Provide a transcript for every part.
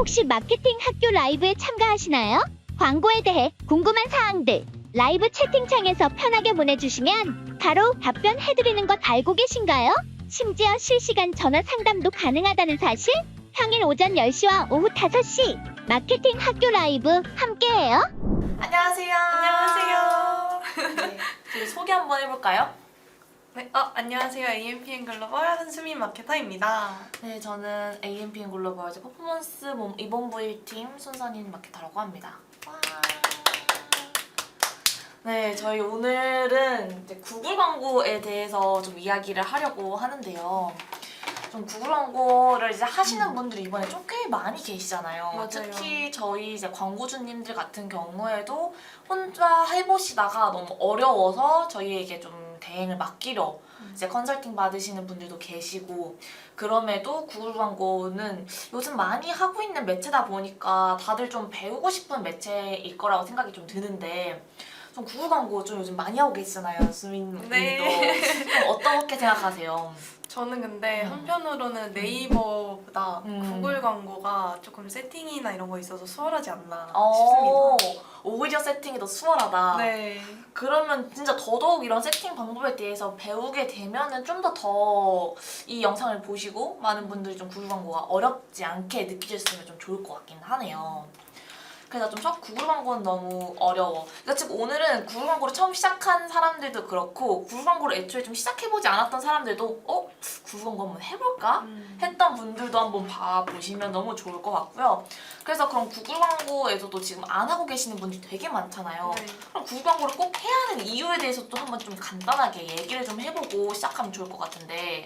혹시 마케팅 학교 라이브에 참가하시나요? 광고에 대해 궁금한 사항들 라이브 채팅창에서 편하게 보내주시면 바로 답변해드리는 것 알고 계신가요? 심지어 실시간 전화 상담도 가능하다는 사실? 평일 오전 10시와 오후 5시 마케팅 학교 라이브 함께해요. 안녕하세요. 안녕하세요. 네, 저희 소개 한번 해볼까요? 네, 안녕하세요. AMPN 글로벌 한수민 마케터입니다. 네, 저는 AMPN 글로벌 퍼포먼스 몸 이본부 1팀 손선인 마케터라고 합니다. 와. 네, 저희 오늘은 이제 구글 광고에 대해서 좀 이야기를 하려고 하는데요. 좀 구글 광고를 이제 하시는 분들이 이번에 좀 꽤 많이 계시잖아요. 맞아요. 특히 저희 이제 광고주님들 같은 경우에도 혼자 해보시다가 너무 어려워서 저희에게 좀 대행을 맡기려 이제 컨설팅 받으시는 분들도 계시고, 그럼에도 구글 광고는 요즘 많이 하고 있는 매체다 보니까 다들 좀 배우고 싶은 매체일 거라고 생각이 좀 드는데, 좀 구글 광고 좀 요즘 많이 하고 계시잖아요, 수민 님도. 네. 좀 어떻게 생각하세요? 저는 근데 한편으로는 네이버보다 음. 구글 광고가 조금 세팅이나 이런 거 있어서 수월하지 않나 어, 싶습니다. 오히려 세팅이 더 수월하다. 네. 그러면 진짜 더더욱 이런 세팅 방법에 대해서 배우게 되면은 좀 더 이 영상을 보시고 많은 분들이 좀 구글 광고가 어렵지 않게 느끼셨으면 좀 좋을 것 같긴 하네요. 그래서 좀 첫 구글 광고는 너무 어려워. 그러니까 즉 오늘은 구글 광고를 처음 시작한 사람들도 그렇고, 구글 광고를 애초에 좀 시작해보지 않았던 사람들도 구글 광고 한번 해볼까? 했던 분들도 한번 봐보시면 너무 좋을 것 같고요. 그래서 그럼 구글 광고에서도 지금 안 하고 계시는 분들이 되게 많잖아요. 네. 그럼 구글 광고를 꼭 해야 하는 이유에 대해서도 한번 좀 간단하게 얘기를 좀 해보고 시작하면 좋을 것 같은데,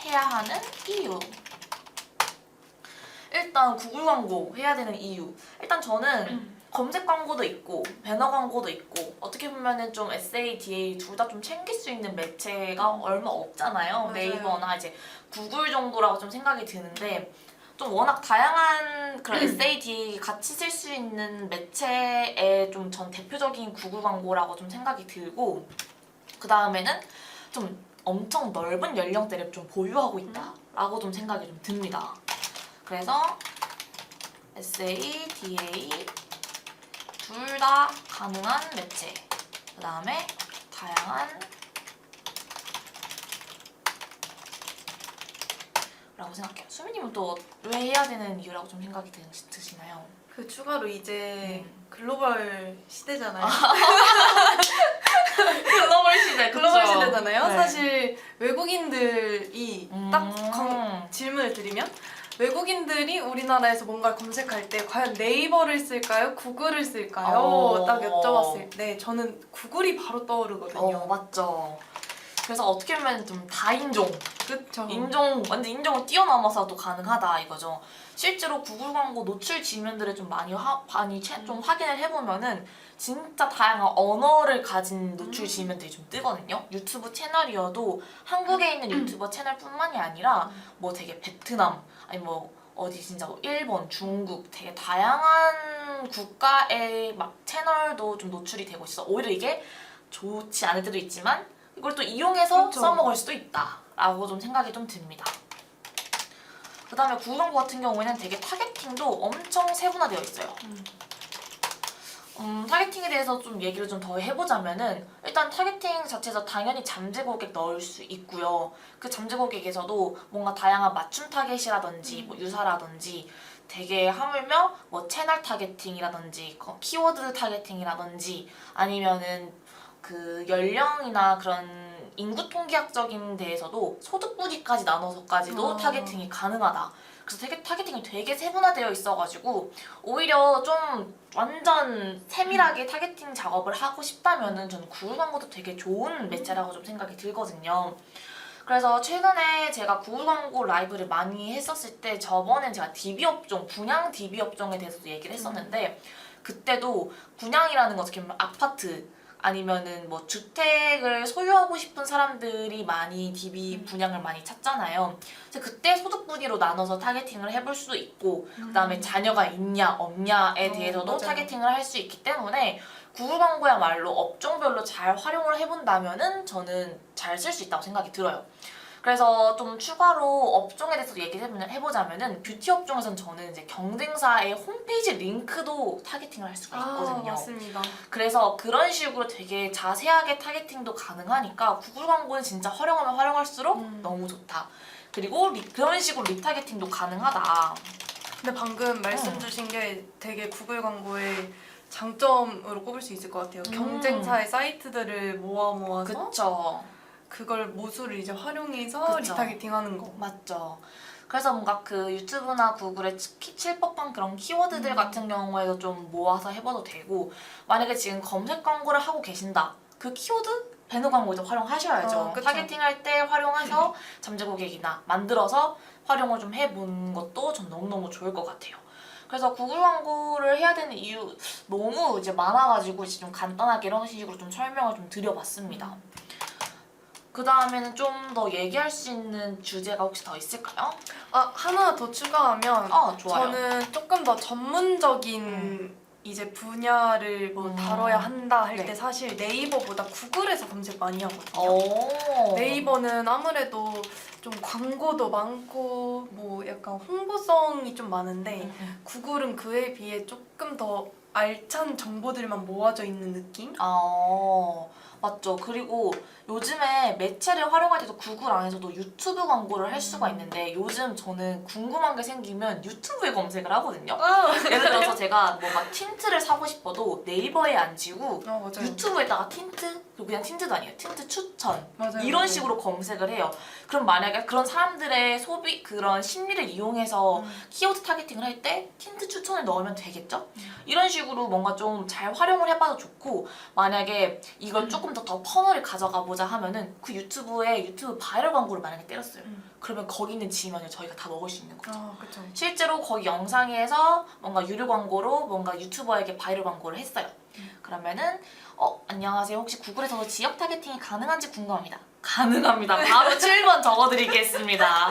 해야 하는 이유. 일단 구글 광고 해야 되는 이유. 일단 저는 검색 광고도 있고 배너 광고도 있고 어떻게 보면은 좀 SA, DA 둘 다 좀 챙길 수 있는 매체가 얼마 없잖아요. 맞아요. 네이버나 이제 구글 정도라고 좀 생각이 드는데, 좀 워낙 다양한 그런 SA, DA 같이 쓸 수 있는 매체의 좀 전 대표적인 구글 광고라고 좀 생각이 들고, 그 다음에는 좀 엄청 넓은 연령대를 좀 보유하고 있다라고 좀 생각이 좀 듭니다. 그래서 SA, DA 둘 다 가능한 매체, 그 다음에 다양한 라고 생각해요. 수민님은 또 왜 해야 되는 이유라고 좀 생각이 드시나요? 그 추가로 이제 글로벌 시대잖아요. 글로벌 시대, 글로벌 시대잖아요. 네. 사실 외국인들이 질문을 드리면 외국인들이 우리나라에서 뭔가를 검색할 때 과연 네이버를 쓸까요? 구글을 쓸까요? 딱 여쭤봤을 때 저는 구글이 바로 떠오르거든요. 맞죠. 그래서 어떻게 보면 좀 다인종, 그쵸. 완전 인종을 뛰어넘어서도 가능하다 이거죠. 실제로 구글 광고 노출 지면들을 좀 많이 좀 확인을 해보면은 진짜 다양한 언어를 가진 노출 지면들이 좀 뜨거든요. 유튜브 채널이어도 한국에 있는 유튜버 채널뿐만이 아니라 뭐 되게 베트남, 아니 뭐 어디 진짜 뭐 일본, 중국 되게 다양한 국가의 막 채널도 좀 노출이 되고 있어. 오히려 이게 좋지 않을 때도 있지만 이걸 또 이용해서 그쵸. 써먹을 수도 있다라고 좀 생각이 좀 듭니다. 그 다음에 구글 광고 같은 경우에는 되게 타겟팅도 엄청 세분화되어 있어요. 타겟팅에 대해서 좀 얘기를 좀 더 해보자면은, 일단 타겟팅 자체에서 당연히 잠재 고객 넣을 수 있고요. 그 잠재 고객에서도 뭔가 다양한 맞춤 타겟이라든지 뭐 유사라든지 되게 하물며 뭐 채널 타겟팅이라든지 키워드 타겟팅이라든지 아니면은 그 연령이나 그런 인구 통계학적인 데에서도 소득 부지까지 나눠서까지도 타겟팅이 가능하다. 그래서 되게 타겟팅이 되게 세분화되어 있어가지고 오히려 좀 완전 세밀하게 타겟팅 작업을 하고 싶다면은 저는 구글 광고도 되게 좋은 매체라고 좀 생각이 들거든요. 그래서 최근에 제가 구글 광고 라이브를 많이 했었을 때, 저번엔 제가 DB 업종, 분양 DB 업종에 대해서도 얘기를 했었는데, 그때도 분양이라는 거 어떻게 보면 아파트 아니면은 뭐 주택을 소유하고 싶은 사람들이 많이 DB 분양을 많이 찾잖아요. 그래서 그때 소득 분위로 나눠서 타겟팅을 해볼 수도 있고, 그다음에 자녀가 있냐 없냐에 대해서도 맞아요. 타겟팅을 할 수 있기 때문에 구글 광고야말로 업종별로 잘 활용을 해본다면은 저는 잘 쓸 수 있다고 생각이 들어요. 그래서 좀 추가로 업종에 대해서 얘기를 해보자면은 뷰티 업종에서는 저는 이제 경쟁사의 홈페이지 링크도 타겟팅을 할 수가 있거든요. 맞습니다. 그래서 그런 식으로 되게 자세하게 타겟팅도 가능하니까 구글 광고는 진짜 활용하면 활용할수록 너무 좋다. 그리고 그런 식으로 리타겟팅도 가능하다. 근데 방금 말씀 주신 게 되게 구글 광고의 장점으로 꼽을 수 있을 것 같아요. 경쟁사의 사이트들을 모아서 그쵸. 그걸 모수를 이제 활용해서 그쵸. 리타겟팅하는 거. 맞죠. 그래서 뭔가 그 유튜브나 구글에 칠 법한 그런 키워드들 같은 경우에도 좀 모아서 해봐도 되고, 만약에 지금 검색 광고를 하고 계신다. 그 키워드 배너 광고에도 활용하셔야죠. 그쵸. 타겟팅할 때 활용해서 잠재 고객이나 만들어서 활용을 좀 해본 것도 전 너무너무 좋을 것 같아요. 그래서 구글 광고를 해야 되는 이유 너무 이제 많아가지고 이제 좀 간단하게 이런 식으로 좀 설명을 좀 드려봤습니다. 그 다음에는 좀 더 얘기할 수 있는 주제가 혹시 더 있을까요? 하나 더 추가하면 좋아요. 저는 조금 더 전문적인 이제 분야를 뭐 다뤄야 한다 할 때 네. 사실 네이버보다 구글에서 검색 많이 하거든요. 오. 네이버는 아무래도 좀 광고도 많고 뭐 약간 홍보성이 좀 많은데 구글은 그에 비해 조금 더 알찬 정보들만 모아져 있는 느낌? 맞죠. 그리고 요즘에 매체를 활용할 때도 구글 안에서도 유튜브 광고를 할 수가 있는데 요즘 저는 궁금한 게 생기면 유튜브에 검색을 하거든요. 예를 들어서 제가 뭔가 틴트를 사고 싶어도 네이버에 안 지고 맞아요. 유튜브에다가 틴트, 그리고 그냥 틴트도 아니에요. 틴트 추천. 맞아요. 이런 맞아요. 식으로 검색을 해요. 그럼 만약에 그런 사람들의 소비, 그런 심리를 이용해서 키워드 타겟팅을 할 때 틴트 추천을 넣으면 되겠죠? 이런 식으로 뭔가 좀 잘 활용을 해봐도 좋고, 만약에 이걸 조금 더 퍼널을 가져가 보자 하면은 그 유튜브에 유튜브 바이럴 광고를 만약에 때렸어요. 그러면 거기 있는 지면을 저희가 다 먹을 수 있는 거죠. 그렇죠. 실제로 거기 영상에서 뭔가 유료 광고로 뭔가 유튜버에게 바이럴 광고를 했어요. 그러면은 안녕하세요. 혹시 구글에서도 지역 타겟팅이 가능한지 궁금합니다. 가능합니다. 바로 7번 적어드리겠습니다.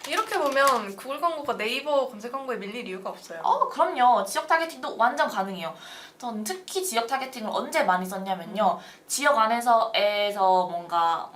이렇게 보면 구글 광고가 네이버 검색 광고에 밀릴 이유가 없어요. 그럼요. 지역 타겟팅도 완전 가능해요. 전 특히 지역 타겟팅을 언제 많이 썼냐면요. 지역 안에서 뭔가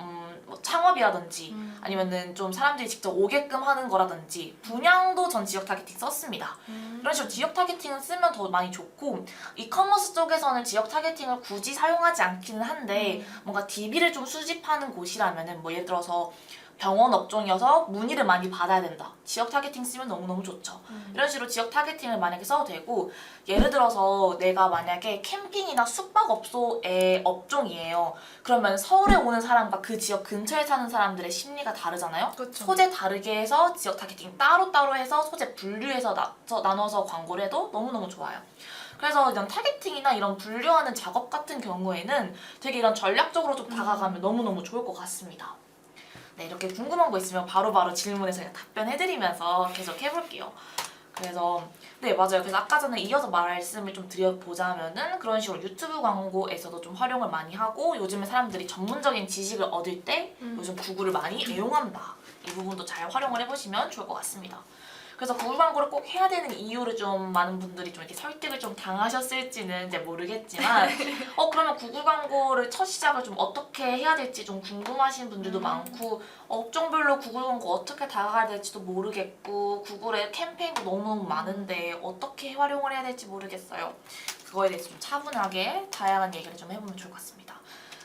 뭐 창업이라든지 아니면은 좀 사람들이 직접 오게끔 하는 거라든지 분양도 전 지역 타겟팅 썼습니다. 이런 식으로 지역 타겟팅을 쓰면 더 많이 좋고, 이커머스 쪽에서는 지역 타겟팅을 굳이 사용하지 않기는 한데 뭔가 DB를 좀 수집하는 곳이라면은 뭐 예를 들어서 병원 업종이어서 문의를 많이 받아야 된다. 지역 타겟팅 쓰면 너무너무 좋죠. 이런 식으로 지역 타겟팅을 만약에 써도 되고, 예를 들어서 내가 만약에 캠핑이나 숙박업소의 업종이에요. 그러면 서울에 오는 사람과 그 지역 근처에 사는 사람들의 심리가 다르잖아요. 그렇죠. 소재 다르게 해서 지역 타겟팅 따로따로 해서 소재 분류해서 나눠서 광고를 해도 너무너무 좋아요. 그래서 이런 타겟팅이나 이런 분류하는 작업 같은 경우에는 되게 이런 전략적으로 좀 다가가면 너무너무 좋을 것 같습니다. 네, 이렇게 궁금한 거 있으면 바로바로 질문에 제가 답변해드리면서 계속 해볼게요. 그래서 네, 맞아요. 그래서 아까 전에 이어서 말씀을 좀 드려보자면은 그런 식으로 유튜브 광고에서도 좀 활용을 많이 하고, 요즘에 사람들이 전문적인 지식을 얻을 때 요즘 구글을 많이 애용한다. 이 부분도 잘 활용을 해보시면 좋을 것 같습니다. 그래서 구글 광고를 꼭 해야 되는 이유를 좀 많은 분들이 좀 이렇게 설득을 좀 당하셨을지는 이제 모르겠지만 그러면 구글 광고를 첫 시작을 좀 어떻게 해야 될지 좀 궁금하신 분들도 많고, 업종별로 구글 광고 어떻게 다가가야 될지도 모르겠고, 구글에 캠페인도 너무너무 많은데 어떻게 활용을 해야 될지 모르겠어요. 그거에 대해서 좀 차분하게 다양한 얘기를 좀 해보면 좋을 것 같습니다.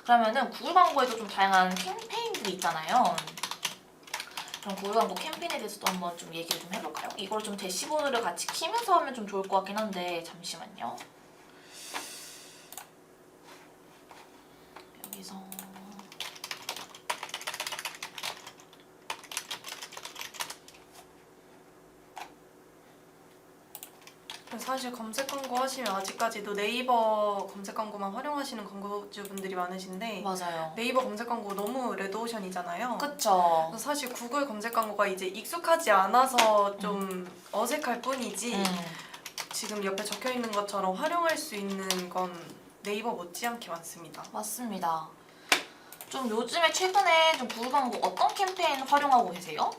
그러면은 구글 광고에도 좀 다양한 캠페인들이 있잖아요. 그럼 구글 광고 캠페인에 대해서도 한번 좀 얘기를 좀 해볼까요? 이걸 좀 대시보드를 같이 키면서 하면 좀 좋을 것 같긴 한데, 잠시만요. 여기서 사실 검색 광고 하시면 아직까지도 네이버 검색 광고만 활용하시는 광고주분들이 많으신데 맞아요. 네이버 검색 광고 너무 레드오션이잖아요. 그쵸. 그래서 사실 구글 검색 광고가 이제 익숙하지 않아서 좀 어색할 뿐이지 지금 옆에 적혀 있는 것처럼 활용할 수 있는 건 네이버 못지않게 많습니다. 맞습니다. 좀 요즘에 최근에 좀 구글 광고 어떤 캠페인 활용하고 계세요?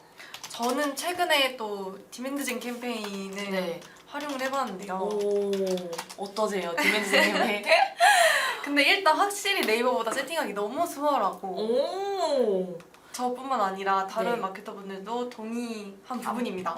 저는 최근에 또 디맨드젠 캠페인을 네. 활용을 해봤는데요. 어떠세요? 디맨드젠 캠페인? 근데 일단 확실히 네이버보다 세팅하기 너무 수월하고 저뿐만 아니라 다른 네. 마케터분들도 동의한 부분입니다.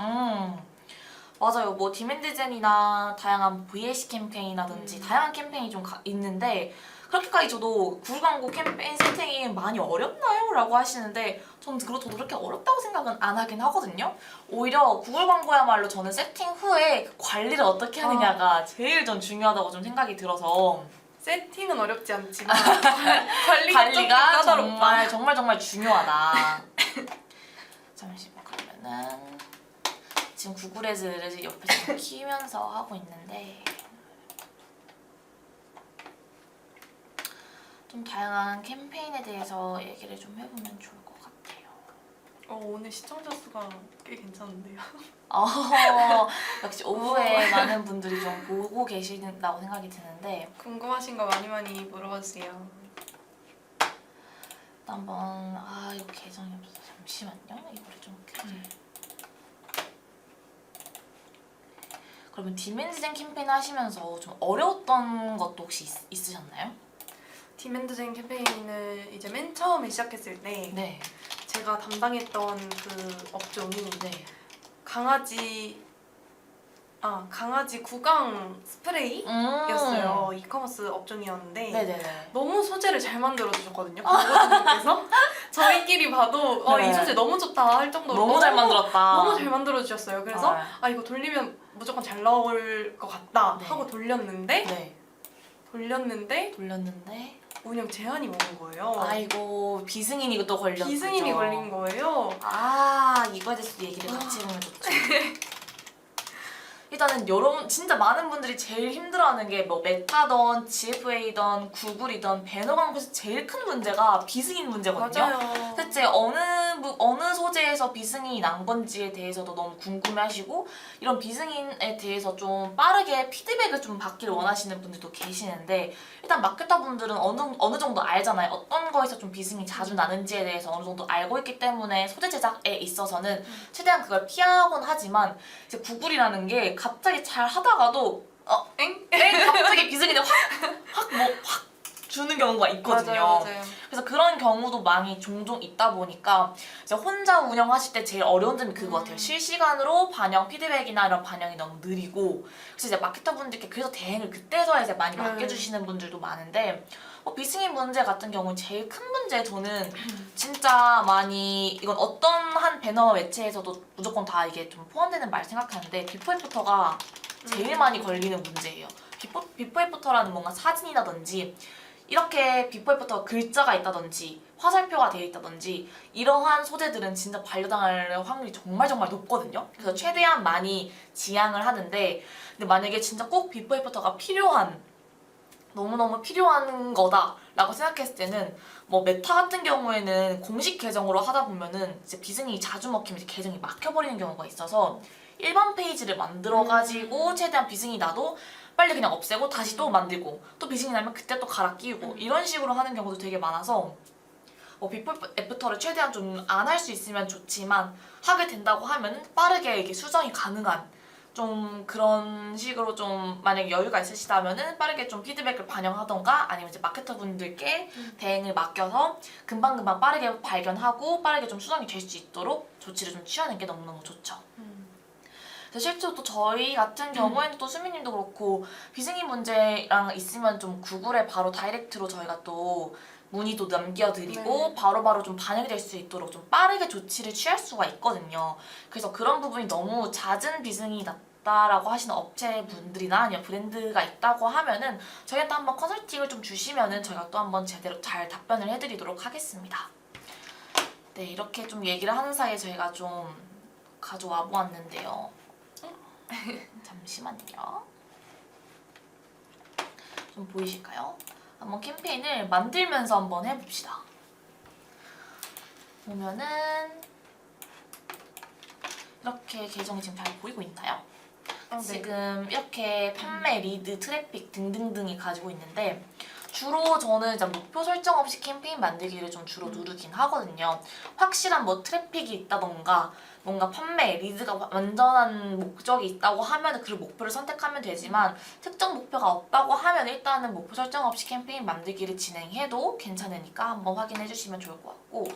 맞아요. 뭐 디맨드젠이나 다양한 VAC 캠페인이라든지 다양한 캠페인이 좀 있는데 그렇게까지 저도 구글 광고 캠페인 세팅이 많이 어렵나요? 라고 하시는데 저는 저도 그렇게 어렵다고 생각은 안 하긴 하거든요. 오히려 구글 광고야말로 저는 세팅 후에 그 관리를 어떻게 하느냐가 제일 전 중요하다고 좀 생각이 들어서 세팅은 어렵지 않지만 관리가 좀 관리가 까다롭다. 정말 중요하다. 잠시만 그러면은 지금 구글 애즈를 옆에서 좀 키우면서 하고 있는데 좀 다양한 캠페인에 대해서 얘기를 좀 해보면 좋을 것 같아요. 오늘 시청자 수가 꽤 괜찮은데요. 역시 오후에 많은 분들이 좀 보고 계신다고 생각이 드는데 궁금하신 거 많이 물어봐 주세요. 또 한번 이거 계정이 없어서 잠시만요. 이거를 좀 그러면 디맨드젠 캠페인 하시면서 좀 어려웠던 것도 혹시 있으셨나요? 디맨드젠 캠페인을 이제 맨 처음에 시작했을 때 네. 제가 담당했던 그 업종이 네. 강아지 구강 스프레이였어요. 이커머스 업종이었는데 네네네. 너무 소재를 잘 만들어 주셨거든요. 광고주님께서 저희끼리 봐도 네. 이 소재 너무 좋다 할 정도로 너무 잘 만들었다. 너무 잘 만들어 주셨어요. 그래서 이거 돌리면 무조건 잘 나올 것 같다 네. 하고 돌렸는데 네. 돌렸는데 운영 제한이 오는 거예요. 아이고 비승인이 또 걸렸죠. 비승인이 걸린 거예요. 이거에 대해서 얘기를 같이 해보면 좋죠. 일단은 여러분 진짜 많은 분들이 제일 힘들어하는 게 뭐 메타던 GFA던 구글이던 배너 광고에서 제일 큰 문제가 비승인 문제거든요. 맞아요. 대체 어느 소재에서 비승인이 난 건지에 대해서도 너무 궁금해하시고 이런 비승인에 대해서 좀 빠르게 피드백을 좀 받기를 원하시는 분들도 계시는데 일단 마케터 분들은 어느 정도 알잖아요. 어떤 거에서 좀 비승인이 자주 나는지에 대해서 어느 정도 알고 있기 때문에 소재 제작에 있어서는 최대한 그걸 피하곤 하지만 이제 구글이라는 게 갑자기 잘 하다가도 갑자기 비승인이 확 주는 경우가 있거든요. 맞아요. 그래서 그런 경우도 많이 종종 있다 보니까 이제 혼자 운영하실 때 제일 어려운 점이 그거 같아요. 실시간으로 반영 피드백이나 이런 반영이 너무 느리고 그래서 이제 마케터 분들께 그래서 대행을 그때서야 이제 많이 맡겨주시는 분들도 많은데 비승인 문제 같은 경우는 제일 큰 문제 저는 진짜 많이 이건 어떤 한 배너 매체에서도 무조건 다 이게 좀 포함되는 말 생각하는데 비포 애프터가 제일 많이 걸리는 문제예요. 비포 애프터라는 뭔가 사진이라든지 이렇게 비포 애프터 글자가 있다든지 화살표가 되어 있다든지 이러한 소재들은 진짜 반려당할 확률이 정말 높거든요. 그래서 최대한 많이 지양을 하는데 근데 만약에 진짜 꼭 비포 애프터가 너무너무 필요한 거다라고 생각했을 때는 뭐 메타 같은 경우에는 공식 계정으로 하다 보면은 이제 비승인이 자주 먹히면 이제 계정이 막혀버리는 경우가 있어서 일반 페이지를 만들어가지고 최대한 비승인이 나도 빨리 그냥 없애고 다시 또 만들고 또 비승인이 나면 그때 또 갈아 끼우고 이런 식으로 하는 경우도 되게 많아서 비포 애프터를 최대한 좀 안 할 수 있으면 좋지만 하게 된다고 하면 빠르게 이게 수정이 가능한 좀 그런 식으로 좀 만약에 여유가 있으시다면은 빠르게 좀 피드백을 반영하던가 아니면 이제 마케터 분들께 대행을 맡겨서 금방금방 빠르게 발견하고 빠르게 좀 수정이 될 수 있도록 조치를 좀 취하는 게 너무너무 좋죠. 그래서 실제로 또 저희 같은 경우에는 또 수미님도 그렇고 비승인 문제랑 있으면 좀 구글에 바로 다이렉트로 저희가 또 문의도 남겨드리고 바로바로 좀 반영이 될 수 있도록 좀 빠르게 조치를 취할 수가 있거든요. 그래서 그런 부분이 너무 잦은 비승인이 났다라고 하시는 업체분들이나 아니면 브랜드가 있다고 하면은 저희한테 한번 컨설팅을 좀 주시면은 저희가 또 한번 제대로 잘 답변을 해드리도록 하겠습니다. 네, 이렇게 좀 얘기를 하는 사이에 저희가 좀 가져와 보았는데요. 잠시만요. 좀 보이실까요? 한번 캠페인을 만들면서 한번 해봅시다. 보면은 이렇게 계정이 지금 잘 보이고 있나요? 지금 이렇게 판매, 리드, 트래픽 등등등이 가지고 있는데 주로 저는 이제 목표 설정 없이 캠페인 만들기를 좀 주로 누르긴 하거든요. 확실한 뭐 트래픽이 있다던가 뭔가 판매, 리드가 완전한 목적이 있다고 하면 그 목표를 선택하면 되지만 특정 목표가 없다고 하면 일단은 목표 설정 없이 캠페인 만들기를 진행해도 괜찮으니까 한번 확인해 주시면 좋을 것 같고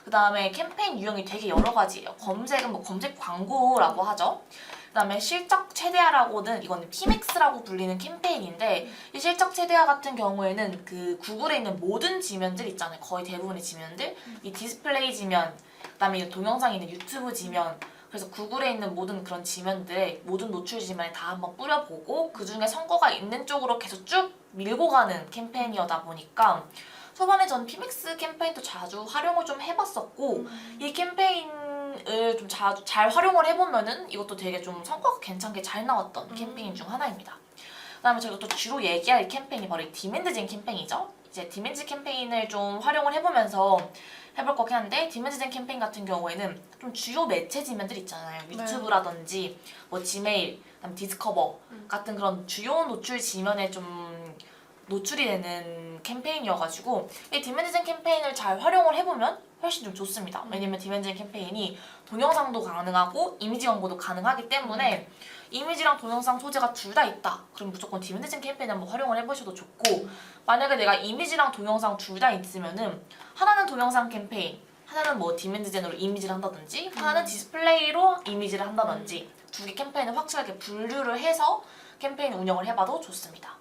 그 다음에 캠페인 유형이 되게 여러 가지예요. 검색은 뭐 검색 광고라고 하죠. 그 다음에 실적 최대화라고는 이거는 PMAX라고 불리는 캠페인인데 이 실적 최대화 같은 경우에는 그 구글에 있는 모든 지면들 있잖아요. 거의 대부분의 지면들. 이 디스플레이 지면, 그 다음에 이 동영상에 있는 유튜브 지면, 그래서 구글에 있는 모든 그런 지면들의 모든 노출 지면에 다 한번 뿌려보고 그 중에 성과가 있는 쪽으로 계속 쭉 밀고 가는 캠페인이다 보니까 초반에 전 PMAX 캠페인도 자주 활용을 좀 해봤었고 이 캠페인을 좀 자주 잘 활용을 해보면은 이것도 되게 좀 성과가 괜찮게 잘 나왔던 캠페인 중 하나입니다. 그다음에 저희가 또 주로 얘기할 캠페인이 바로 이 디맨드젠 캠페인이죠. 이제 디맨드 캠페인을 좀 활용을 해보면서 해볼 거긴 한데 디맨드젠 캠페인 같은 경우에는 좀 주요 매체 지면들 있잖아요. 유튜브라든지 뭐 지메일, 그다음 디스커버 같은 그런 주요 노출 지면에 좀 노출이 되는 캠페인이어가지고 이 디맨드젠 캠페인을 잘 활용을 해보면 훨씬 좀 좋습니다. 왜냐면 디맨드젠 캠페인이 동영상도 가능하고 이미지 광고도 가능하기 때문에 이미지랑 동영상 소재가 둘 다 있다. 그럼 무조건 디맨드젠 캠페인 한번 활용을 해보셔도 좋고 만약에 내가 이미지랑 동영상 둘 다 있으면은 하나는 동영상 캠페인, 하나는 뭐 디맨드젠으로 이미지를 한다든지 하나는 디스플레이로 이미지를 한다든지 두 개 캠페인을 확실하게 분류를 해서 캠페인 운영을 해봐도 좋습니다.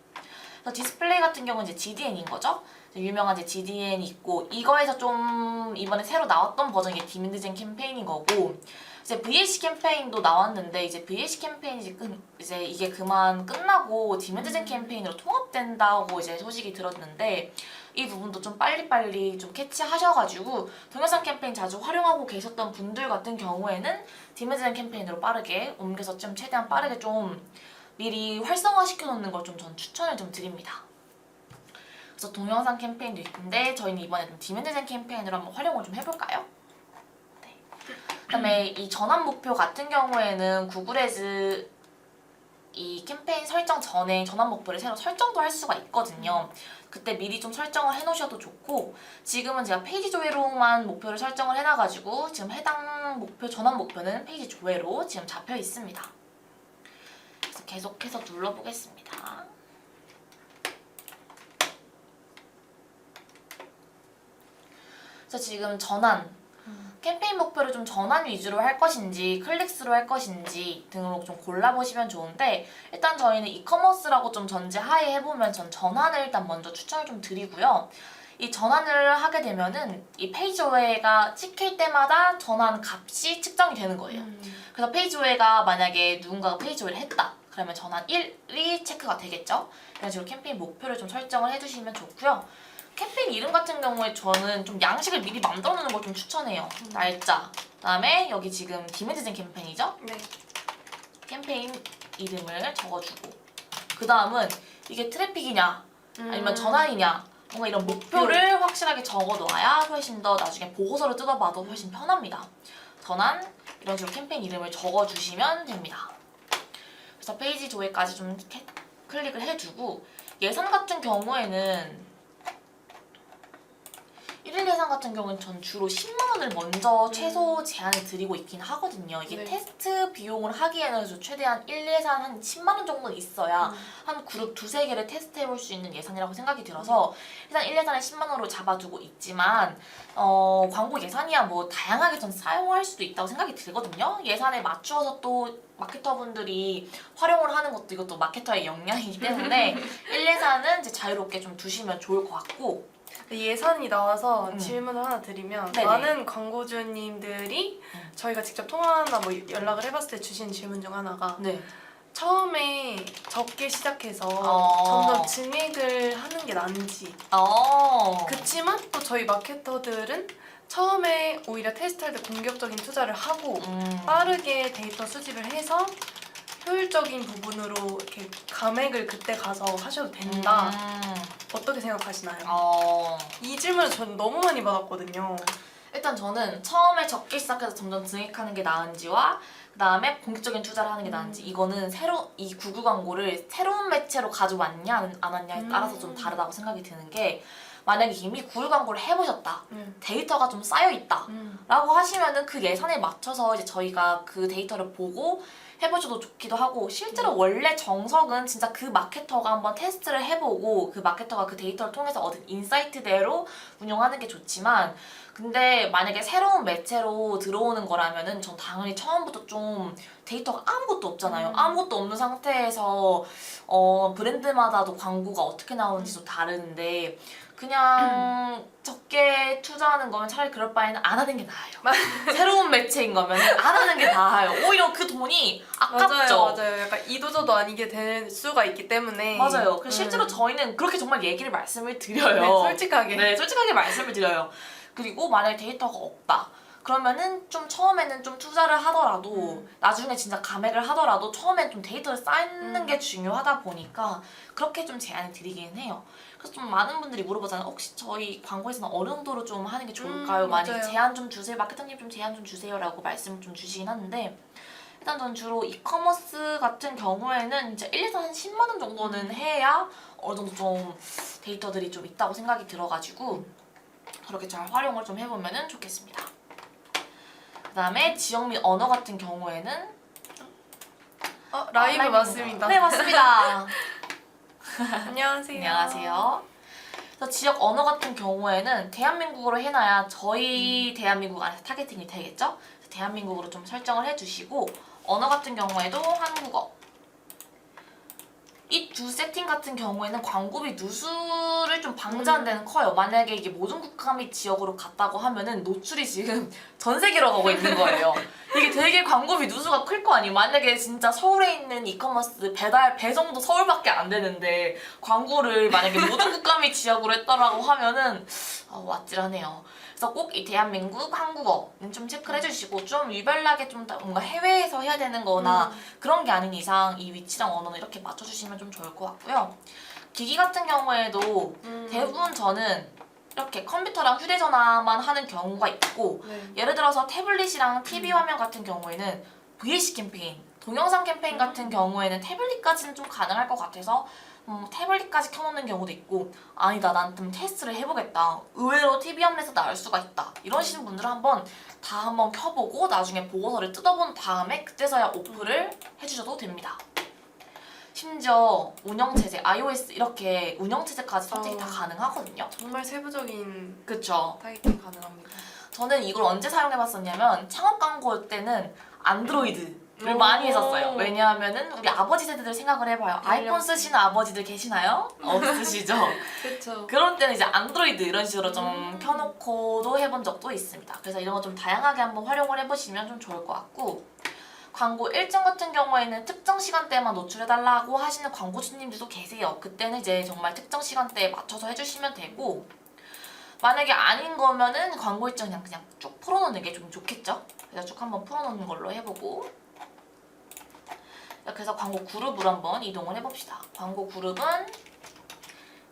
그래서 디스플레이 같은 경우는 이제 GDN인 거죠. 유명한 이제 GDN이 있고 이거에서 좀 이번에 새로 나왔던 버전이 디맨드젠 캠페인인 거고 이제 VAC 캠페인도 나왔는데 이제 VAC 캠페인이 이제 이게 그만 끝나고 디맨드젠 캠페인으로 통합된다고 이제 소식이 들었는데 이 부분도 좀 빨리빨리 좀 캐치하셔가지고 동영상 캠페인 자주 활용하고 계셨던 분들 같은 경우에는 디맨드젠 캠페인으로 빠르게 옮겨서 좀 최대한 빠르게 좀 미리 활성화시켜 놓는 걸 좀 전 추천을 좀 드립니다. 그래서 동영상 캠페인도 있는데 저희는 이번에 좀 디맨드젠 캠페인으로 한번 활용을 좀 해볼까요? 네. 그다음에 이 전환 목표 같은 경우에는 구글 애즈 이 캠페인 설정 전에 전환 목표를 새로 설정도 할 수가 있거든요. 그때 미리 좀 설정을 해놓으셔도 좋고 지금은 제가 페이지 조회로만 목표를 설정을 해놔가지고 지금 해당 목표 전환 목표는 페이지 조회로 지금 잡혀 있습니다. 그래서 계속해서 눌러보겠습니다. 그래서 지금 전환 캠페인 목표를 좀 전환 위주로 할 것인지 클릭수로 할 것인지 등으로 좀 골라보시면 좋은데 일단 저희는 이커머스라고 좀 전제하에 해보면 전 전환을 일단 먼저 추천을 좀 드리고요. 이 전환을 하게 되면은 이 페이지 조회가 찍힐 때마다 전환 값이 측정이 되는 거예요. 그래서 페이지 조회가 만약에 누군가가 페이지 조회를 했다. 그러면 전환 1이 체크가 되겠죠. 이런 식으로 캠페인 목표를 좀 설정을 해주시면 좋고요. 캠페인 이름 같은 경우에 저는 좀 양식을 미리 만들어 놓는 걸 좀 추천해요. 날짜, 그다음에 여기 지금 디맨드젠 캠페인이죠? 네. 캠페인 이름을 적어주고 그 다음은 이게 트래픽이냐 아니면 전환이냐 뭔가 이런 목표를 확실하게 적어놓아야 훨씬 더 나중에 보고서를 뜯어봐도 훨씬 편합니다. 전환 이런 식으로 캠페인 이름을 적어주시면 됩니다. 그래서 페이지 조회까지 좀 클릭을 해주고 예산 같은 경우에는 1일 예산 같은 경우는 전 주로 10만 원을 먼저 최소 제한을 드리고 있긴 하거든요. 이게 네. 테스트 비용을 하기에는 최대한 1 예산 한 10만 원 정도는 있어야 한 그룹 두세 개를 테스트해볼 수 있는 예산이라고 생각이 들어서 일단 1 예산에 10만 원으로 잡아두고 있지만 광고 예산이야 뭐 다양하게 전 사용할 수도 있다고 생각이 들거든요. 예산에 맞추어서 또 마케터분들이 활용을 하는 것도 이것도 마케터의 역량이기 때문에 1 예산은 이제 자유롭게 좀 두시면 좋을 것 같고 예산이 나와서 질문을 하나 드리면 네네. 많은 광고주님들이 저희가 직접 통화나 뭐 연락을 해봤을 때 주신 질문 중 하나가 네. 처음에 적게 시작해서 점점 증액을 하는 게 나은지 그치만 또 저희 마케터들은 처음에 오히려 테스트할 때 공격적인 투자를 하고 빠르게 데이터 수집을 해서 효율적인 부분으로 이렇게 감액을 그때 가서 하셔도 된다. 어떻게 생각하시나요? 이 질문을 저는 너무 많이 받았거든요. 일단 저는 처음에 적게 시작해서 점점 증액하는 게 나은지와 그 다음에 공격적인 투자를 하는 게 나은지 이거는 이 구글 광고를 새로운 매체로 가져왔냐 안 왔냐에 따라서 좀 다르다고 생각이 드는 게 만약에 이미 구글 광고를 해보셨다 데이터가 좀 쌓여있다 라고 하시면은 그 예산에 맞춰서 이제 저희가 그 데이터를 보고 해보셔도 좋기도 하고 실제로 원래 정석은 진짜 그 마케터가 한번 테스트를 해보고 그 마케터가 그 데이터를 통해서 얻은 인사이트대로 운영하는 게 좋지만 근데 만약에 새로운 매체로 들어오는 거라면은 전 당연히 처음부터 좀 데이터가 아무것도 없잖아요. 아무것도 없는 상태에서 브랜드마다도 광고가 어떻게 나오는지도 다른데 그냥 적게 투자하는 거면 차라리 그럴 바에는 안 하는 게 나아요. 새로운 매체인 거면 안 하는 게 나아요. 오히려 그 돈이 아깝죠. 맞아요. 약간 이도저도 아니게 될 수가 있기 때문에. 맞아요. 그래서 실제로 저희는 그렇게 정말 얘기를 말씀을 드려요. 네, 솔직하게. 네, 솔직하게 말씀을 드려요. 그리고 만약에 데이터가 없다. 그러면은 좀 처음에는 좀 투자를 하더라도 나중에 진짜 감액을 하더라도 처음엔 좀 데이터를 쌓는 게 중요하다 보니까 그렇게 좀 제안을 드리긴 해요. 그래서 좀 많은 분들이 물어보잖아요. 혹시 저희 광고에서는 어느 정도로 좀 하는 게 좋을까요? 만약에 맞아요. 제안 좀 주세요. 마케터님 좀 제안 좀 주세요라고 말씀을 좀 주시긴 하는데 일단 전 주로 이커머스 같은 경우에는 이제 1에서 한 10만 원 정도는 해야 어느 정도 좀 데이터들이 좀 있다고 생각이 들어가지고 그렇게 잘 활용을 좀 해보면 좋겠습니다. 그 다음에 지역 및 언어 같은 경우에는 라이브 맞습니다. 네, 맞습니다. 안녕하세요. 안녕하세요. 그래서 지역 언어 같은 경우에는 대한민국으로 해놔야 저희 대한민국 안에서 타겟팅이 되겠죠? 그래서 대한민국으로 좀 설정을 해주시고 언어 같은 경우에도 한국어 이 두 세팅 같은 경우에는 광고비 누수를 좀 방지하는 데는 커요. 만약에 이게 모든 국가 및 지역으로 갔다고 하면은 노출이 지금 전 세계로 가고 있는 거예요. 이게 되게 광고비 누수가 클 거 아니에요. 만약에 진짜 서울에 있는 이커머스 배송도 서울밖에 안 되는데 광고를 만약에 모든 국가 및 지역으로 했다라고 하면은 아찔하네요. 그래서 꼭 이 대한민국 한국어는 좀 체크를 해주시고 좀 유별나게 좀 뭔가 해외에서 해야 되는 거나 그런 게 아닌 이상 이 위치랑 언어는 이렇게 맞춰주시면 좀 좋을 것 같고요. 기기 같은 경우에도 대부분 저는 이렇게 컴퓨터랑 휴대전화만 하는 경우가 있고 네. 예를 들어서 태블릿이랑 TV 화면 같은 경우에는 VAC 캠페인, 동영상 캠페인 같은 경우에는 태블릿까지는 좀 가능할 것 같아서 태블릿까지 켜놓는 경우도 있고 아니다 난 좀 테스트를 해보겠다 의외로 TV 화면에서 나올 수가 있다 이러시는 분들은 한번 켜보고 나중에 보고서를 뜯어본 다음에 그때서야 오프를 해주셔도 됩니다. 심지어 운영체제, iOS 이렇게 운영체제까지 선택이 다 가능하거든요. 정말 세부적인 그쵸? 타겟팅 가능합니다. 저는 이걸 언제 사용해봤었냐면 창업 광고 때는 안드로이드를 오. 많이 했었어요. 왜냐하면은 우리 아버지 세대들 생각을 해봐요. 아이폰 쓰시는 아버지들 계시나요? 없으시죠? 그렇죠. 그럴 때는 이제 안드로이드 이런 식으로 좀 켜놓고도 해본 적도 있습니다. 그래서 이런 거 좀 다양하게 한번 활용을 해보시면 좀 좋을 것 같고 광고 일정 같은 경우에는 특정 시간대에만 노출해달라고 하시는 광고주님들도 계세요. 그때는 이제 정말 특정 시간대에 맞춰서 해주시면 되고 만약에 아닌 거면은 광고 일정 그냥 쭉 풀어놓는 게 좀 좋겠죠? 그래서 쭉 한번 풀어놓는 걸로 해보고 이렇게 해서 광고 그룹으로 한번 이동을 해봅시다. 광고 그룹은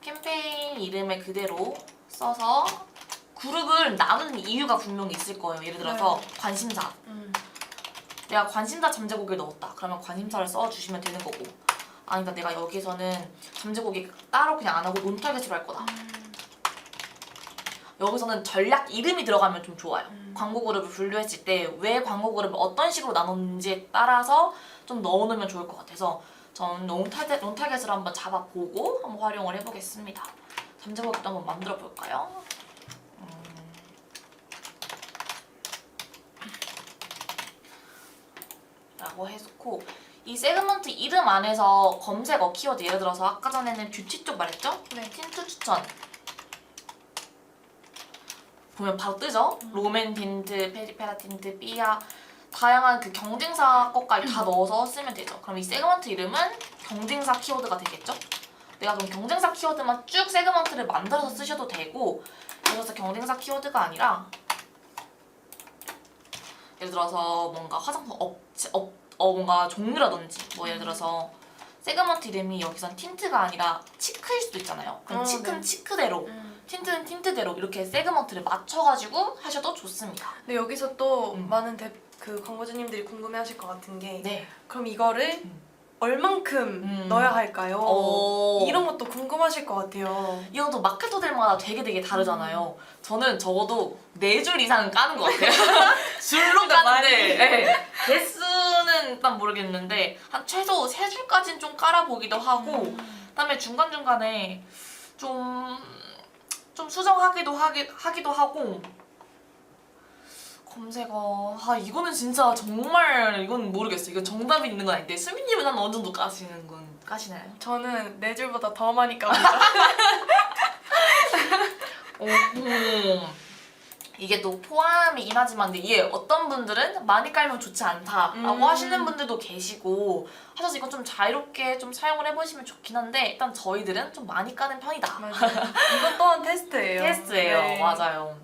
캠페인 이름을 그대로 써서 그룹을 나누는 이유가 분명히 있을 거예요. 예를 들어서 관심사. 내가 관심사 잠재고기를 넣었다. 그러면 관심사를 써주시면 되는 거고 아니다 내가 여기서는 잠재고기 따로 그냥 안 하고 논타겟으로 할 거다. 여기서는 전략 이름이 들어가면 좀 좋아요. 광고 그룹을 분류했을 때 왜 광고 그룹을 어떤 식으로 나눴는지에 따라서 좀 넣어놓으면 좋을 것 같아서 저는 논타겟을 한번 잡아보고 한번 활용을 해보겠습니다. 잠재고기도 한번 만들어 볼까요? 라고 해놓고 이 세그먼트 이름 안에서 검색어 키워드 예를 들어서 아까 전에는 뷰티 쪽 말했죠? 네. 틴트 추천 보면 바로 뜨죠? 롬앤 틴트, 페리페라 틴트, 삐아 다양한 그 경쟁사 것까지 다 넣어서 쓰면 되죠. 그럼 이 세그먼트 이름은 경쟁사 키워드가 되겠죠? 내가 그럼 경쟁사 키워드만 쭉 세그먼트를 만들어서 쓰셔도 되고 예를 들어서 경쟁사 키워드가 아니라 예를 들어서 뭔가 화장품 뭔가 종류라든지 뭐 예를 들어서 세그먼트 이름이 여기선 틴트가 아니라 치크일 수도 있잖아요. 그럼 치크는 치크대로 틴트는 틴트대로 이렇게 세그먼트를 맞춰가지고 하셔도 좋습니다. 근데 여기서 또 많은 그 광고주님들이 궁금해하실 것 같은 게 네. 그럼 이거를 얼만큼 넣어야 할까요? 이런 것도 궁금하실 것 같아요. 이건 또 마케터들마다 되게 다르잖아요. 저는 적어도 4줄 이상은 까는 것 같아요. 줄로 까는데 개수는 일단 모르겠는데 한 최소 3줄까지는 좀 깔아보기도 하고 그다음에 중간중간에 좀 수정하기도 하기도 하고 검색어 이거는 진짜 정말 이건 모르겠어요. 이거 정답이 있는 건 아닌데 수민님은 한 어느 정도 까시나요? 저는 4줄보다 더 많이 깝니다. 오. 이게 또 포함이긴 하지만 근데 이게 어떤 분들은 많이 깔면 좋지 않다라고 하시는 분들도 계시고 하셔서 이건 좀 자유롭게 좀 사용을 해보시면 좋긴 한데 일단 저희들은 좀 많이 까는 편이다. 맞아요. 이것 또한 테스트예요. 테스트예요. 네. 맞아요.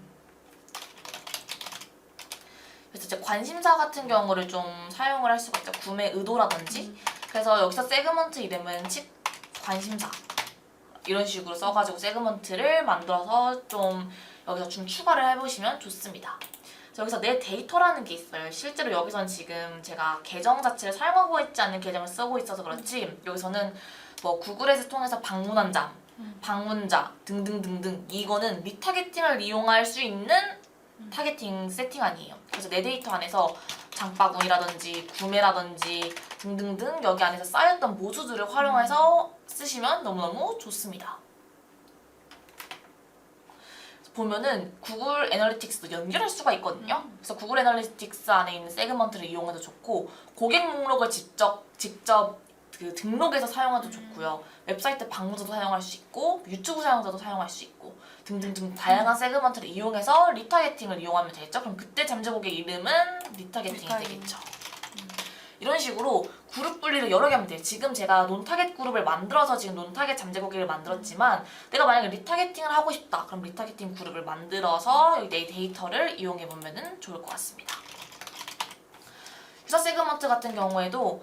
그래서 이제 관심사 같은 경우를 좀 사용을 할 수가 있죠. 구매 의도라든지. 그래서 여기서 세그먼트 이름은 관심사 이런 식으로 써가지고 세그먼트를 만들어서 좀 여기서 좀 추가를 해보시면 좋습니다. 그래서 여기서 내 데이터라는 게 있어요. 실제로 여기선 지금 제가 계정 자체를 사용하고 있지 않은 계정을 쓰고 있어서 그렇지 여기서는 뭐 구글에서 통해서 방문한 자, 방문자 등등등등 이거는 리타겟팅을 이용할 수 있는 타겟팅 세팅 아니에요. 그래서 내 데이터 안에서 장바구니라든지 구매라든지 등등등 여기 안에서 쌓였던 모두들을 활용해서 쓰시면 너무너무 좋습니다. 보면은 구글 애널리틱스도 연결할 수가 있거든요. 그래서 구글 애널리틱스 안에 있는 세그먼트를 이용해도 좋고 고객 목록을 직접 그 등록해서 사용해도 좋고요. 웹사이트 방문자도 사용할 수 있고 유튜브 사용자도 사용할 수 있고 등등등 다양한 세그먼트를 이용해서 리타겟팅을 이용하면 되겠죠. 그럼 그때 잠재 고객 이름은 리타겟팅이 되겠죠. 이런 식으로 그룹 분리를 여러 개 하면 돼요. 지금 제가 논타겟 그룹을 만들어서 지금 논타겟 잠재 고객을 만들었지만 내가 만약에 리타겟팅을 하고 싶다. 그럼 리타겟팅 그룹을 만들어서 여기 내 데이터를 이용해보면 좋을 것 같습니다. 유사 세그먼트 같은 경우에도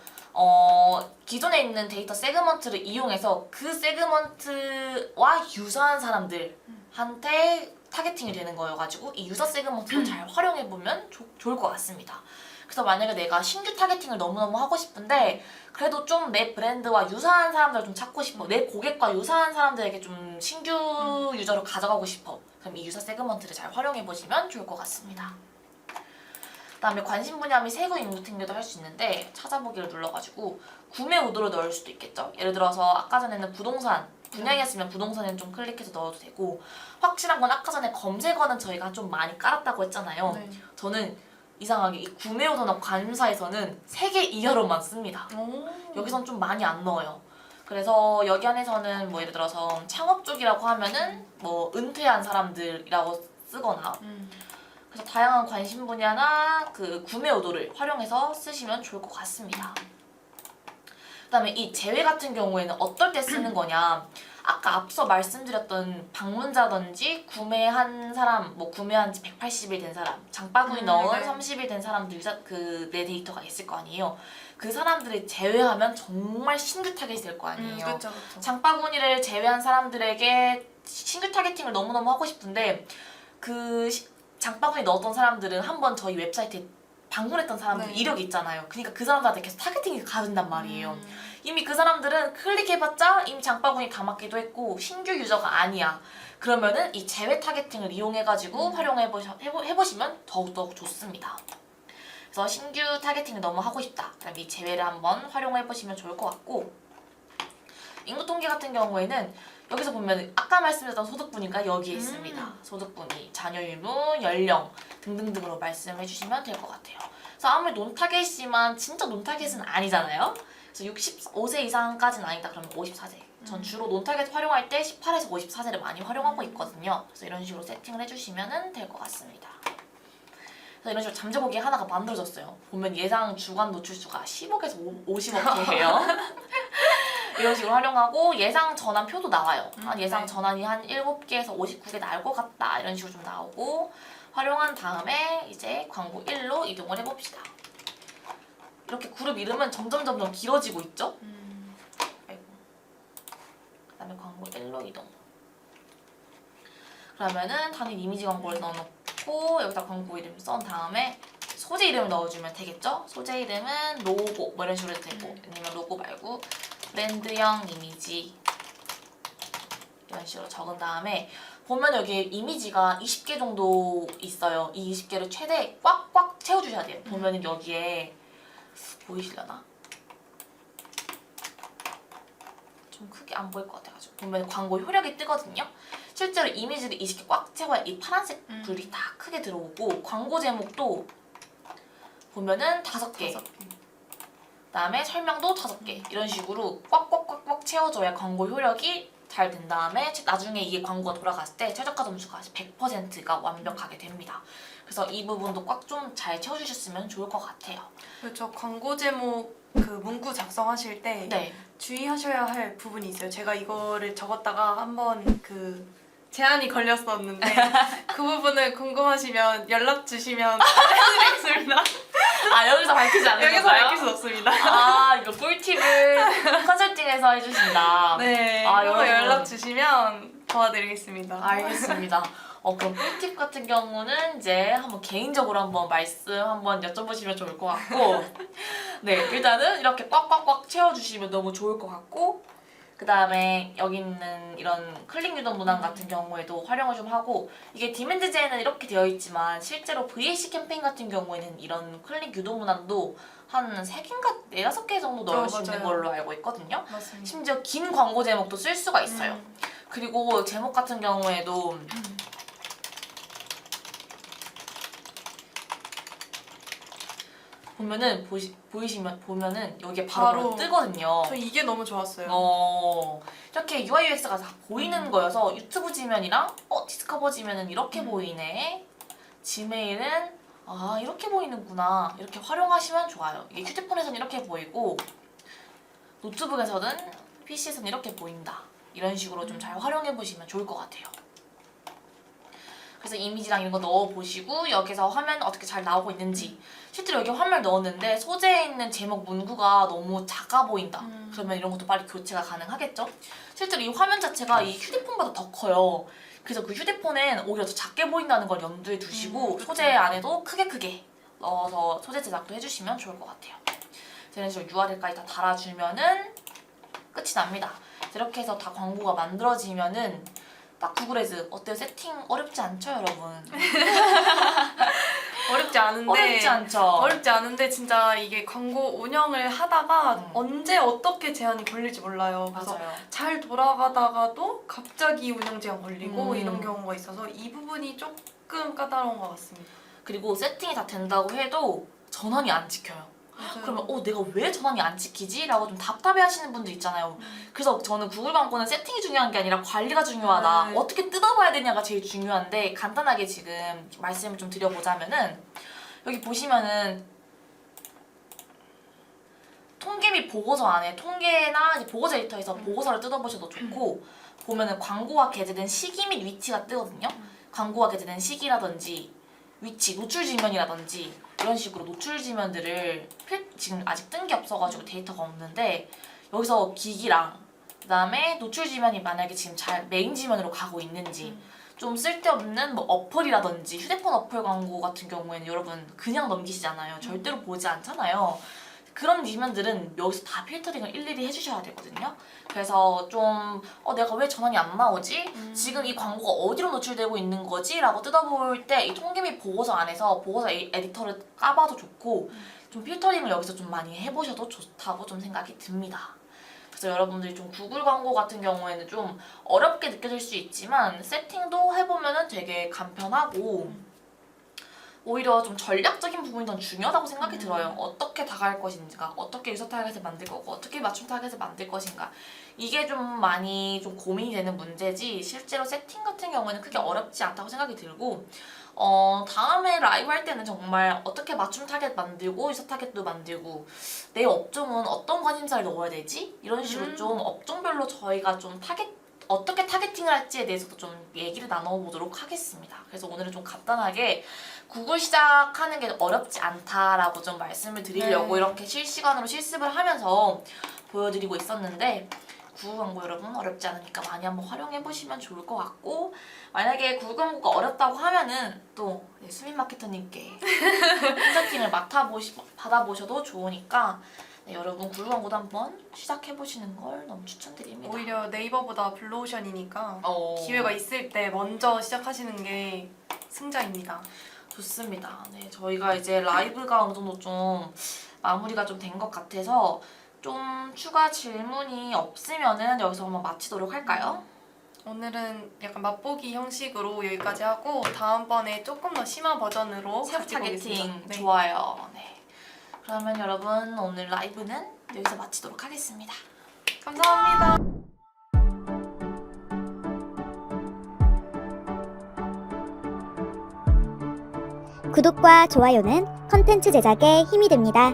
기존에 있는 데이터 세그먼트를 이용해서 그 세그먼트와 유사한 사람들한테 타겟팅이 되는 거여가지고 이 유사 세그먼트를 잘 활용해보면 좋을 것 같습니다. 그래서 만약에 내가 신규 타겟팅을 너무너무 하고 싶은데 그래도 좀 내 브랜드와 유사한 사람들을 좀 찾고 싶어. 내 고객과 유사한 사람들에게 좀 신규 유저를 가져가고 싶어. 그럼 이 유사 세그먼트를 잘 활용해보시면 좋을 것 같습니다. 그다음에 관심 분야 및 세부 인구 탱글도 할 수 있는데 찾아보기를 눌러가지고 구매 의도를 넣을 수도 있겠죠. 예를 들어서 아까 전에는 부동산 분양이었으면 부동산에는 좀 클릭해서 넣어도 되고 확실한 건 아까 전에 검색어는 저희가 좀 많이 깔았다고 했잖아요. 네. 저는 이상하게 이 구매 의도나 관심사에서는 3개 이하로만 씁니다. 여기선 좀 많이 안 넣어요. 그래서 여기 안에서는 뭐 예를 들어서 창업 쪽이라고 하면은 뭐 은퇴한 사람들이라고 쓰거나 그래서 다양한 관심 분야나 그 구매 의도를 활용해서 쓰시면 좋을 것 같습니다. 그다음에 이 제외 같은 경우에는 어떨 때 쓰는 거냐? 아까 앞서 말씀드렸던 방문자든지 구매한 사람, 뭐 구매한 지 180일 된 사람, 장바구니 넣은 네. 30일 된 사람들 내 데이터가 있을 거 아니에요. 그 사람들을 제외하면 정말 신규 타겟이 될 거 아니에요. 그렇죠. 장바구니를 제외한 사람들에게 신규 타겟팅을 너무너무 하고 싶은데 그 장바구니 넣었던 사람들은 한번 저희 웹사이트에 방문했던 사람들 네. 이력이 있잖아요. 그러니까 그 사람들한테 계속 타겟팅이 가된단 말이에요. 이미 그 사람들은 클릭해봤자 이미 장바구니 담았기도 했고 신규 유저가 아니야. 그러면은 이 제외 타겟팅을 이용해가지고 활용해보시면 더욱더 좋습니다. 그래서 신규 타겟팅을 너무 하고 싶다. 그럼 이 제외를 한번 활용해보시면 좋을 것 같고 인구 통계 같은 경우에는 여기서 보면 아까 말씀드렸던 소득분위가 여기에 있습니다. 소득분위, 자녀 유무, 연령 등등등으로 말씀해 주시면 될 것 같아요. 그래서 아무리 논타겟이지만 진짜 논타겟은 아니잖아요. 그래서 65세 이상까지는 아니다. 그러면 54세. 전 주로 논타겟 활용할 때 18에서 54세를 많이 활용하고 있거든요. 그래서 이런 식으로 세팅을 해주시면 될 것 같습니다. 그래서 이런 식으로 잠재 고객 하나가 만들어졌어요. 보면 예상 주간 노출수가 10억에서 50억이에요. 이런 식으로 활용하고 예상 전환 표도 나와요. 한 예상 네. 전환이 한 7개에서 59개 나올 것 같다. 이런 식으로 좀 나오고 활용한 다음에 이제 광고 1로 이동을 해봅시다. 이렇게 그룹 이름은 점점 길어지고 있죠? 아이고. 그 다음에 광고 1로 이동. 그러면은 단일 이미지 광고를 넣어놓고 여기다 광고 이름 써온 다음에 소재 이름을 넣어주면 되겠죠? 소재 이름은 로고 뭐 이런 식으로 해도 되고 아니면 로고 말고 브랜드형 이미지 이런 식으로 적은 다음에 보면 여기 이미지가 20개 정도 있어요. 이 20개를 최대 꽉꽉 채워주셔야 돼요. 보면은 여기에 보이시려나? 좀 크게 안 보일 것 같아가지고 보면 광고 효력이 뜨거든요. 실제로 이미지를 20개 꽉 채워야 이 파란색 불이 다 크게 들어오고 광고 제목도 보면은 5개, 그다음에 설명도 5개 이런 식으로 꽉꽉꽉꽉 채워줘야 광고 효력이 잘 된 다음에 나중에 이게 광고가 돌아갔을 때 최저가 점수가 100%가 완벽하게 됩니다. 그래서 이 부분도 꽉 좀 잘 채워주셨으면 좋을 것 같아요. 그렇죠. 광고 제목 그 문구 작성하실 때 네. 주의하셔야 할 부분이 있어요. 제가 이거를 적었다가 한번 그 제한이 걸렸었는데 그 부분을 궁금하시면 연락 주시면 알려드리겠습니다. 아 여기서 밝히지 않는 여기서 건가요? 밝힐 수 없습니다. 아 이거 꿀팁을 컨설팅에서 해주신다. 네, 아, 한번 여러분. 연락 주시면 도와드리겠습니다. 알겠습니다. 그럼 꿀팁 같은 경우는 이제 한번 개인적으로 한번 말씀 한번 여쭤보시면 좋을 것 같고 네 일단은 이렇게 꽉꽉꽉 채워주시면 너무 좋을 것 같고 그 다음에 여기 있는 이런 클릭 유도 문항 같은 경우에도 활용을 좀 하고 이게 디맨드제에는 이렇게 되어 있지만 실제로 VAC 캠페인 같은 경우에는 이런 클릭 유도 문항도 한 3개인가 4-5개 정도 넣을 수 있는 맞아요. 걸로 알고 있거든요. 맞습니다. 심지어 긴 광고 제목도 쓸 수가 있어요. 그리고 제목 같은 경우에도 보면은 보면은 여기에 바로 바로 뜨거든요. 저 이게 너무 좋았어요. 이렇게 UI UX가 다 보이는 거여서 유튜브 지면이랑 디스커버 지면은 이렇게 보이네. 지메일은 이렇게 보이는구나. 이렇게 활용하시면 좋아요. 이게 휴대폰에서는 이렇게 보이고 노트북에서는 PC에서는 이렇게 보인다. 이런 식으로 좀 잘 활용해 보시면 좋을 것 같아요. 그래서 이미지랑 이런 거 넣어보시고 여기서 화면 어떻게 잘 나오고 있는지 실제로 여기 화면을 넣었는데 소재에 있는 제목 문구가 너무 작아 보인다. 그러면 이런 것도 빨리 교체가 가능하겠죠? 실제로 이 화면 자체가 이 휴대폰보다 더 커요. 그래서 그 휴대폰엔 오히려 더 작게 보인다는 걸 염두에 두시고 소재 안에도 크게 넣어서 소재 제작도 해주시면 좋을 것 같아요. 이런 식으로 URL까지 다 달아주면은 끝이 납니다. 이렇게 해서 다 광고가 만들어지면은 딱 구글 애드 어때요? 세팅 어렵지 않죠, 여러분? 어렵지 않은데 어렵지 않죠? 어렵지 않은데 진짜 이게 광고 운영을 하다가 언제 어떻게 제한이 걸릴지 몰라요. 그래서 맞아요. 잘 돌아가다가도 갑자기 운영 제한 걸리고 음. 이런 경우가 있어서 이 부분이 조금 까다로운 것 같습니다. 그리고 세팅이 다 된다고 해도 전원이 안 지켜요. 맞아요. 그러면 내가 왜 전원이 안 지키지? 라고 좀 답답해 하시는 분들 있잖아요. 그래서 저는 구글 광고는 세팅이 중요한 게 아니라 관리가 중요하다. 네. 어떻게 뜯어봐야 되냐가 제일 중요한데 간단하게 지금 말씀을 좀 드려보자면은 여기 보시면은 통계 및 보고서 안에 통계나 이제 보고서 데이터에서 보고서를 뜯어보셔도 좋고 보면은 광고가 게재된 시기 및 위치가 뜨거든요. 광고가 게재된 시기라든지 위치, 노출 지면이라든지 이런 식으로 노출 지면들을 지금 아직 뜬 게 없어가지고 데이터가 없는데 여기서 기기랑 그다음에 노출 지면이 만약에 지금 잘 메인 지면으로 가고 있는지 좀 쓸데없는 뭐 어플이라든지 휴대폰 어플 광고 같은 경우에는 여러분 그냥 넘기시잖아요. 절대로 보지 않잖아요. 그런 지면들은 여기서 다 필터링을 일일이 해주셔야 되거든요. 그래서 좀 내가 왜 전원이 안 나오지? 지금 이 광고가 어디로 노출되고 있는 거지? 라고 뜯어볼 때 이 통계 및 보고서 안에서 보고서 에디터를 까봐도 좋고 좀 필터링을 여기서 좀 많이 해보셔도 좋다고 좀 생각이 듭니다. 그래서 여러분들이 좀 구글 광고 같은 경우에는 좀 어렵게 느껴질 수 있지만 세팅도 해보면은 되게 간편하고 오히려 좀 전략적인 부분이 더 중요하다고 생각이 들어요. 어떻게 다가갈 것인가, 어떻게 유사 타겟을 만들 거고, 어떻게 맞춤 타겟을 만들 것인가. 이게 좀 많이 좀 고민이 되는 문제지 실제로 세팅 같은 경우에는 크게 어렵지 않다고 생각이 들고 다음에 라이브 할 때는 정말 어떻게 맞춤 타겟 만들고 유사 타겟도 만들고 내 업종은 어떤 관심사를 넣어야 되지? 이런 식으로 좀 업종별로 저희가 좀 어떻게 타겟팅을 할지에 대해서도 좀 얘기를 나눠보도록 하겠습니다. 그래서 오늘은 좀 간단하게 구글 시작하는 게 어렵지 않다라고 좀 말씀을 드리려고 이렇게 실시간으로 실습을 하면서 보여드리고 있었는데 구글 광고 여러분 어렵지 않으니까 많이 한번 활용해보시면 좋을 것 같고 만약에 구글 광고가 어렵다고 하면은 또 수민 마케터님께 컨설팅을 받아보셔도 좋으니까 여러분 구글 광고도 한번 시작해보시는 걸 너무 추천드립니다. 오히려 네이버보다 블루오션이니까 어. 기회가 있을 때 먼저 시작하시는 게 승자입니다. 좋습니다. 네, 저희가 이제 라이브가 어느 정도 좀 마무리가 좀 된 것 같아서 좀 추가 질문이 없으면은 여기서 한번 마치도록 할까요? 오늘은 약간 맛보기 형식으로 여기까지 하고 다음번에 조금 더 심한 버전으로 셀프 가지고 오겠습니다. 타겟팅 네. 좋아요. 네. 그러면 여러분 오늘 라이브는 여기서 마치도록 하겠습니다. 감사합니다. 구독과 좋아요는 컨텐츠 제작에 힘이 됩니다.